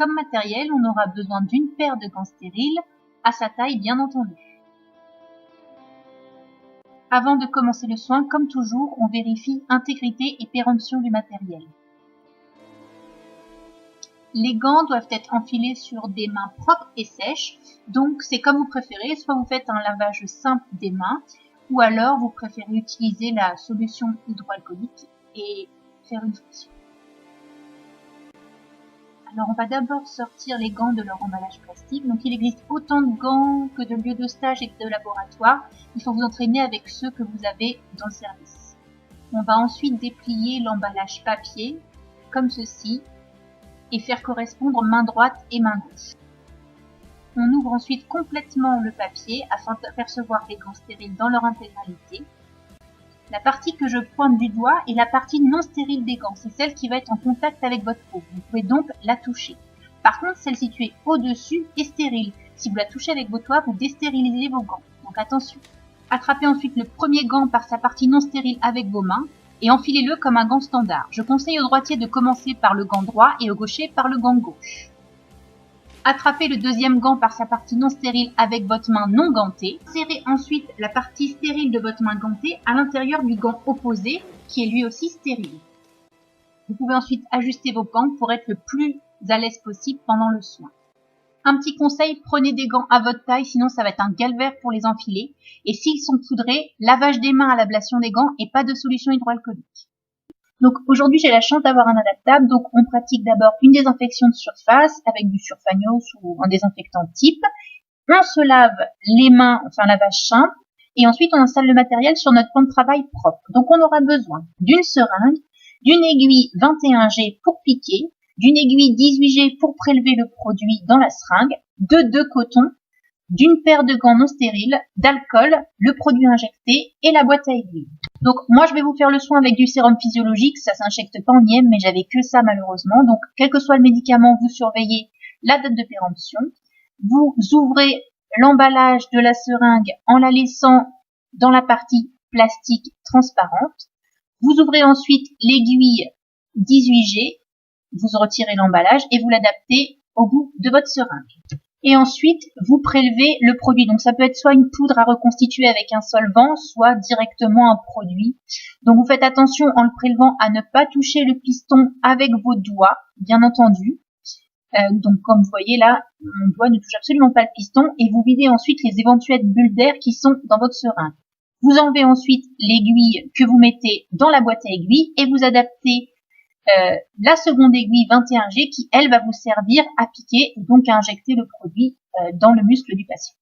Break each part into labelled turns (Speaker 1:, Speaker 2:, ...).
Speaker 1: comme matériel, on aura besoin d'une paire de gants stériles, à sa taille bien entendu. Avant de commencer le soin, comme toujours, on vérifie intégrité et péremption du matériel. Les gants doivent être enfilés sur des mains propres et sèches, donc c'est comme vous préférez, soit vous faites un lavage simple des mains, ou alors vous préférez utiliser la solution hydroalcoolique et faire une friction. Alors on va d'abord sortir les gants de leur emballage plastique. Donc il existe autant de gants que de lieux de stage et de laboratoire. Il faut vous entraîner avec ceux que vous avez dans le service. On va ensuite déplier l'emballage papier, comme ceci, et faire correspondre main droite et main gauche. On ouvre ensuite complètement le papier afin d'apercevoir les gants stériles dans leur intégralité. La partie que je pointe du doigt est la partie non stérile des gants. C'est celle qui va être en contact avec votre peau. Vous pouvez donc la toucher. Par contre, celle située au-dessus est stérile. Si vous la touchez avec vos doigts, vous déstérilisez vos gants. Donc attention. Attrapez ensuite le premier gant par sa partie non stérile avec vos mains et enfilez-le comme un gant standard. Je conseille aux droitiers de commencer par le gant droit et aux gauchers par le gant gauche. Attrapez le deuxième gant par sa partie non stérile avec votre main non gantée. Serrez ensuite la partie stérile de votre main gantée à l'intérieur du gant opposé qui est lui aussi stérile. Vous pouvez ensuite ajuster vos gants pour être le plus à l'aise possible pendant le soin. Un petit conseil, prenez des gants à votre taille, sinon ça va être un calvaire pour les enfiler. Et s'ils sont poudrés, lavage des mains à l'ablation des gants et pas de solution hydroalcoolique. Donc aujourd'hui j'ai la chance d'avoir un adaptable, donc on pratique d'abord une désinfection de surface avec du Surfagnos ou un désinfectant type. On se lave les mains, enfin lavage simple, et ensuite on installe le matériel sur notre plan de travail propre. Donc on aura besoin d'une seringue, d'une aiguille 21G pour piquer, d'une aiguille 18G pour prélever le produit dans la seringue, de coton, d'une paire de gants non stériles, d'alcool, le produit injecté et la boîte à aiguilles. Donc moi je vais vous faire le soin avec du sérum physiologique, ça s'injecte pas en IM mais j'avais que ça malheureusement. Donc quel que soit le médicament, vous surveillez la date de péremption. Vous ouvrez l'emballage de la seringue en la laissant dans la partie plastique transparente. Vous ouvrez ensuite l'aiguille 18G, vous retirez l'emballage et vous l'adaptez au bout de votre seringue. Et ensuite, vous prélevez le produit. Donc ça peut être soit une poudre à reconstituer avec un solvant, soit directement un produit. Donc vous faites attention en le prélevant à ne pas toucher le piston avec vos doigts, bien entendu. Donc comme vous voyez là, mon doigt ne touche absolument pas le piston et vous videz ensuite les éventuelles bulles d'air qui sont dans votre seringue. Vous enlevez ensuite l'aiguille que vous mettez dans la boîte à aiguilles et vous adaptez la seconde aiguille 21G qui, elle, va vous servir à piquer et donc à injecter le produit dans le muscle du patient.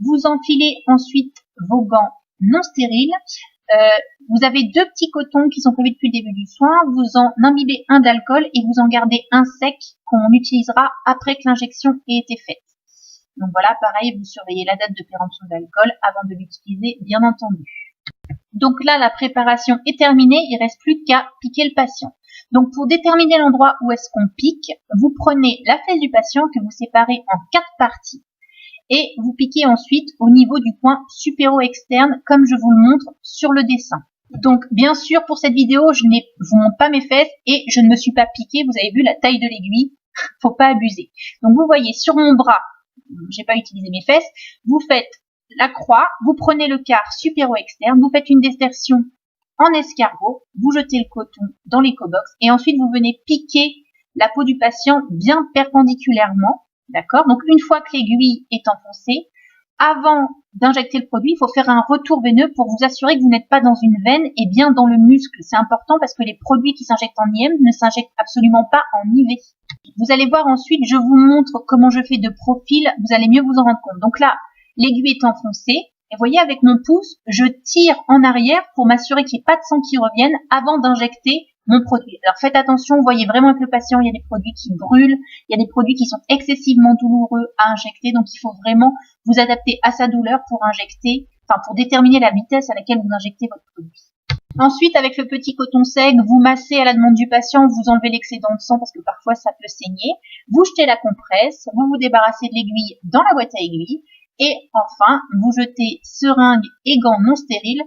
Speaker 1: Vous enfilez ensuite vos gants non stériles. Vous avez deux petits cotons qui sont prévus depuis le début du soin. Vous en imbibez un d'alcool et vous en gardez un sec qu'on utilisera après que l'injection ait été faite. Donc voilà, pareil, vous surveillez la date de péremption d'alcool avant de l'utiliser, bien entendu. Donc là, la préparation est terminée, il ne reste plus qu'à piquer le patient. Donc pour déterminer l'endroit où est-ce qu'on pique, vous prenez la fesse du patient que vous séparez en 4 parties et vous piquez ensuite au niveau du coin supéro-externe comme je vous le montre sur le dessin. Donc bien sûr pour cette vidéo, je ne vous montre pas mes fesses et je ne me suis pas piquée, vous avez vu la taille de l'aiguille, faut pas abuser. Donc vous voyez sur mon bras, j'ai pas utilisé mes fesses, vous faites la croix, vous prenez le quart supéro-externe, vous faites une désertion en escargot, vous jetez le coton dans l'éco-box et ensuite vous venez piquer la peau du patient bien perpendiculairement, d'accord? Donc une fois que l'aiguille est enfoncée, avant d'injecter le produit, il faut faire un retour veineux pour vous assurer que vous n'êtes pas dans une veine et bien dans le muscle. C'est important parce que les produits qui s'injectent en IM ne s'injectent absolument pas en IV. Vous allez voir ensuite, je vous montre comment je fais de profil, vous allez mieux vous en rendre compte. Donc là, l'aiguille est enfoncée. Et vous voyez, avec mon pouce, je tire en arrière pour m'assurer qu'il n'y ait pas de sang qui revienne avant d'injecter mon produit. Alors faites attention, vous voyez vraiment avec le patient, il y a des produits qui brûlent, il y a des produits qui sont excessivement douloureux à injecter, donc il faut vraiment vous adapter à sa douleur pour injecter, enfin pour déterminer la vitesse à laquelle vous injectez votre produit. Ensuite, avec le petit coton sec, vous massez à la demande du patient, vous enlevez l'excédent de sang parce que parfois ça peut saigner, vous jetez la compresse, vous vous débarrassez de l'aiguille dans la boîte à aiguilles, et enfin, vous jetez seringue et gants non stériles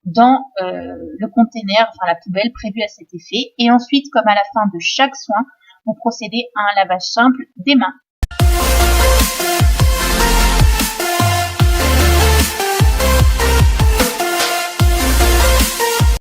Speaker 1: dans le container, enfin la poubelle prévue à cet effet. Et ensuite, comme à la fin de chaque soin, pour procéder à un lavage simple des mains.